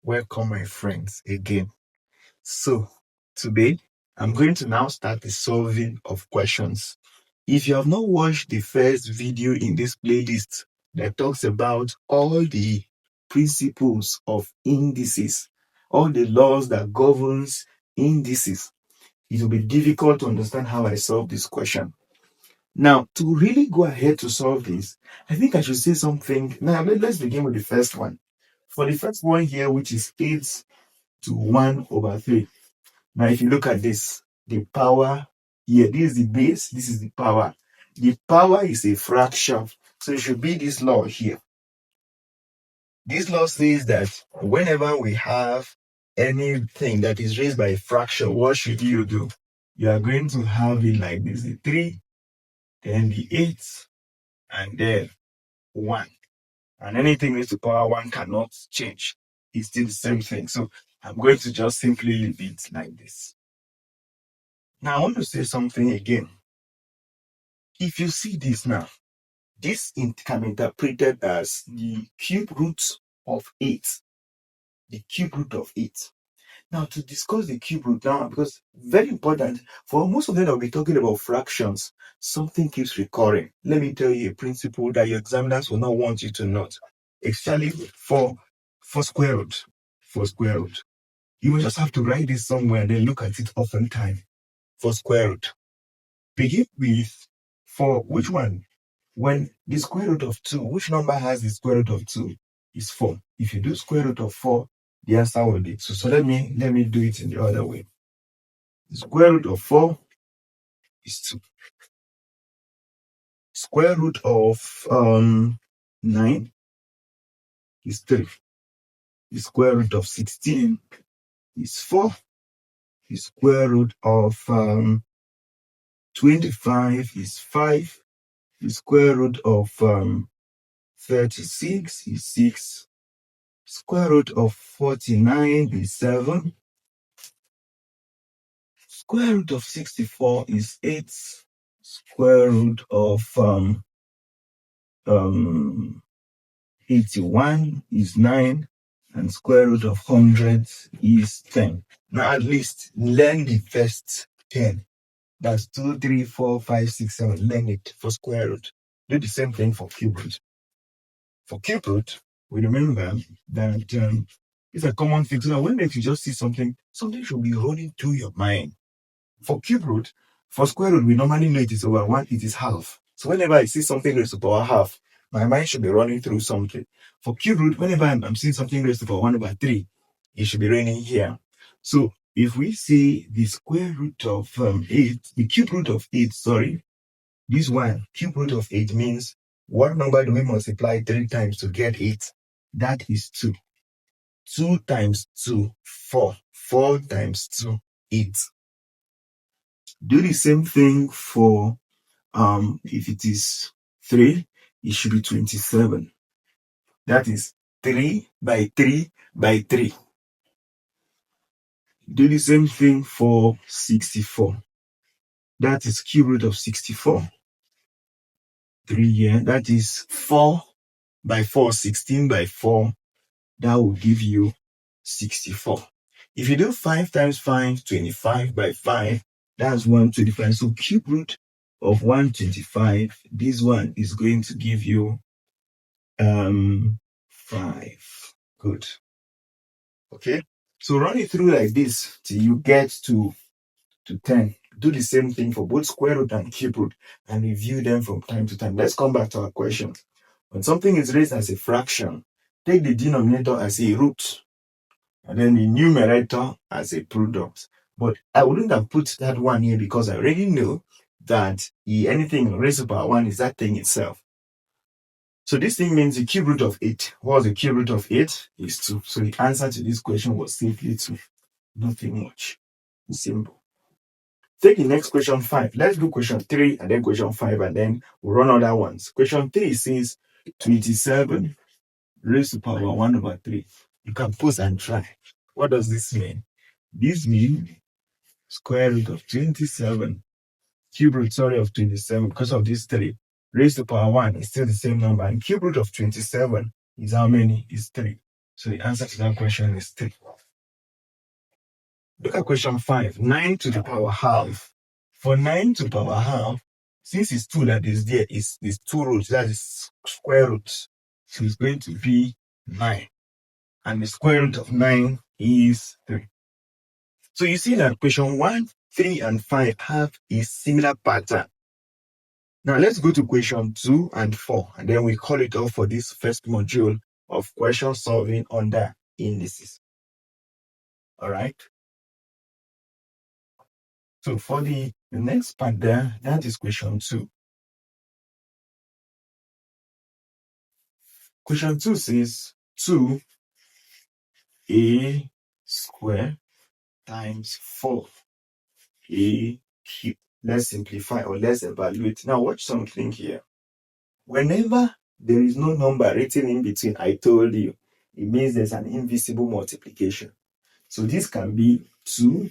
Welcome, my friends, again. So, today I'm going to now start the solving of questions. If you have not watched the first video in this playlist that talks about all the principles of indices, all the laws that governs indices, it will be difficult to understand how I solve this question. Now, to really go ahead to solve this, I think I should say something. Now, let's begin with the first one. For the first one here, which is 8 to 1 over 3. Now, if you look at this, the power here, this is the base, this is the power. The power is a fraction. So it should be this law here. This law says that whenever we have anything that is raised by a fraction, what should you do? You are going to have it like this, the 3, then the 8, and then 1. And anything raised to power 1 cannot change. It's still the same thing. So I'm going to just simply leave it like this. Now I want to say something again. If you see this now, this can be interpreted as the cube root of 8. The cube root of 8. Now to discuss the cube root now, because very important, for most of them I'll be talking about fractions, something keeps recurring. Let me tell you a principle that your examiners will not want you to note. Especially for square root. For square root. You will just have to write this somewhere and then look at it oftentimes. For square root. Begin with, for which one? When the square root of 2, which number has the square root of 2? Is 4. If you do square root of 4, the answer will be 2. So let me do it in the other way. The square root of 4 is 2. Square root of 9 is 3. The square root of 16 is 4. The square root of 25 is 5. The square root of 36 is 6. Square root of 49 is 7. Square root of 64 is 8. Square root of 81 is 9. And square root of 100 is 10. Now at least learn the first 10. That's 2, 3, 4, 5, 6, 7. Learn it for square root. Do the same thing for cube root. For cube root, we remember that it's a common thing. So that when you just see something should be running through your mind. For cube root, for square root, we normally know it is over 1, it is half. So whenever I see something raised to power half, my mind should be running through something. For cube root, whenever I'm seeing something raised to power 1 over 3, it should be running here. So if we see the square root of 8, the cube root of 8, this one, cube root of 8 means what number do we multiply 3 times to get 8? That is 2. 2 times 2, 4. 4 times 2, 8. Do the same thing for if it is 3, it should be 27. That is 3 by 3 by 3. Do the same thing for 64. That is cube root of 64. 3 here. That is 4 by 4, 16 by 4. That will give you 64. If you do 5 times 5, 25 by 5, that's 125. So cube root of 125, this one is going to give you 5. Good. Okay. So run it through like this till you get to 10. Do the same thing for both square root and cube root and review them from time to time. Let's come back to our question. When something is raised as a fraction, take the denominator as a root and then the numerator as a product. But I wouldn't have put that one here because I already know that anything raised to power 1 is that thing itself. So this thing means the cube root of 8. What's the cube root of 8? Is 2. So the answer to this question was simply 2. Nothing much. Simple. Take the next question 5. Let's do question 3 and then question 5 and then we'll run other ones. Question 3 says 27 raised to power 1 over 3. You can pause and try. What does this mean? This means square root of 27. Cube root, of 27 because of this 3. Raised to power 1 is still the same number. And cube root of 27 is how many? Is 3. So the answer to that question is 3. Look at question 5. 9 to the power half. For 9 to the power half, since it's 2 that is there, is 2 roots, that is square root. So it's going to be 9. And the square root of 9 is 3. So you see that question 1, 3, and 5 have a similar pattern. Now let's go to question 2 and 4, and then we call it off for this first module of question solving under indices. All right. So for the next part there, that is question 2. Question 2 says 2a square times 4a cube. Let's simplify or let's evaluate. Now watch something here. Whenever there is no number written in between, I told you, it means there's an invisible multiplication. So this can be 2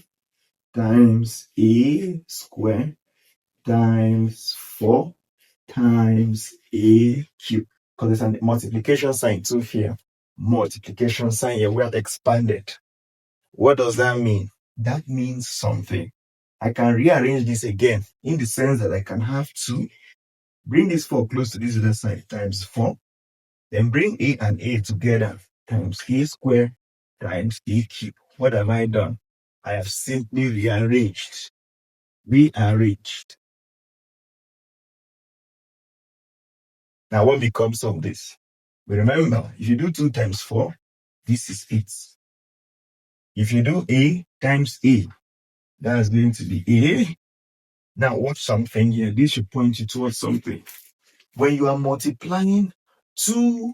times a square times 4 times a cube. Because there's a multiplication sign too here. Multiplication sign here. We have expanded. What does that mean? That means something. I can rearrange this again in the sense that I can have 2, bring this 4 close to this other side, times 4, then bring a and a together, times a square times a cube. What have I done? I have simply rearranged. Now what becomes of this? But remember, if you do 2 times 4, this is 8. If you do a times a, that's going to be a. Now watch something here. This should point you towards something. When you are multiplying 2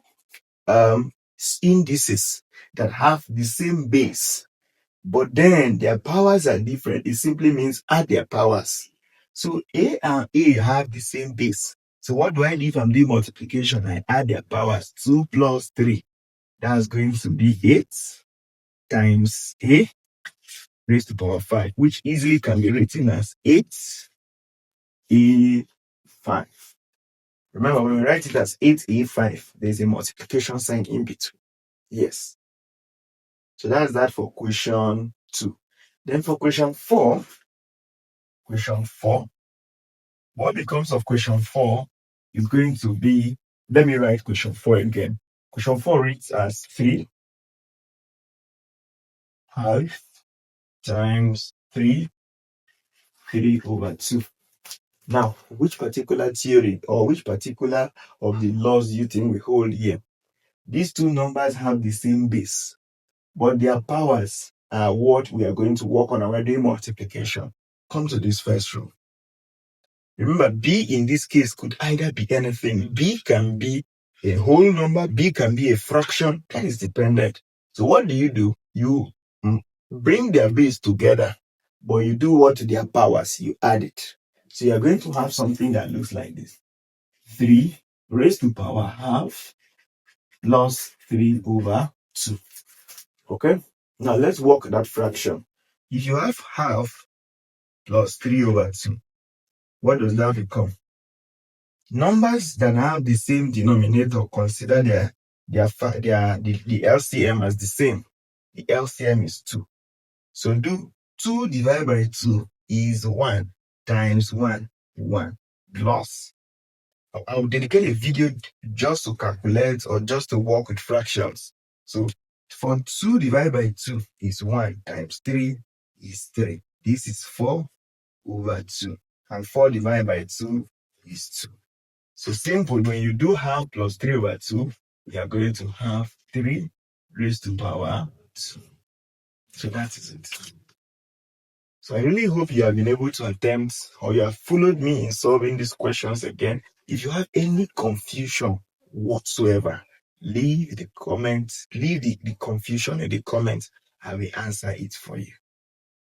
indices that have the same base, but then their powers are different, it simply means add their powers. So a and a have the same base. So what do I do if I'm doing multiplication? I add their powers. 2 plus 3. That's going to be 8 times a raised to the power 5, which easily can be written as 8a5. Remember, when we write it as 8a5, there's a multiplication sign in between. Yes. So that's that for question 2. Then for question 4, what becomes of question 4 is going to be, let me write question 4 again. Question 4 reads as 3 half times 3 over 2. Now, which particular theory or which particular of the laws do you think we hold here? These two numbers have the same base, but their powers are what we are going to work on when doing multiplication. Come to this first rule. Remember, b in this case could either be anything. B can be a whole number, b can be a fraction. That is dependent. So what do? You bring their base together, but you do what to their powers? You add it. So you're going to have something that looks like this. 3 raised to power half plus 3 over 2. Okay? Now let's work that fraction. If you have half plus 3 over 2, what does that become? Numbers that have the same denominator, consider the LCM as the same. The LCM is 2. So do 2 divided by 2 is 1 times 1, 1 plus. I'll dedicate a video just to calculate or just to work with fractions. So for 2 divided by 2 is 1 times 3 is 3. This is 4 over 2. And 4 divided by 2 is 2. So simple, when you do half plus 3 over 2, we are going to have 3 raised to power 2. So that is it. So I really hope you have been able to attempt or you have followed me in solving these questions again. If you have any confusion whatsoever, leave the confusion in the comments. I will answer it for you.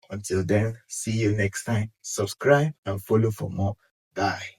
Until then, see you next time. Subscribe and follow for more. Bye.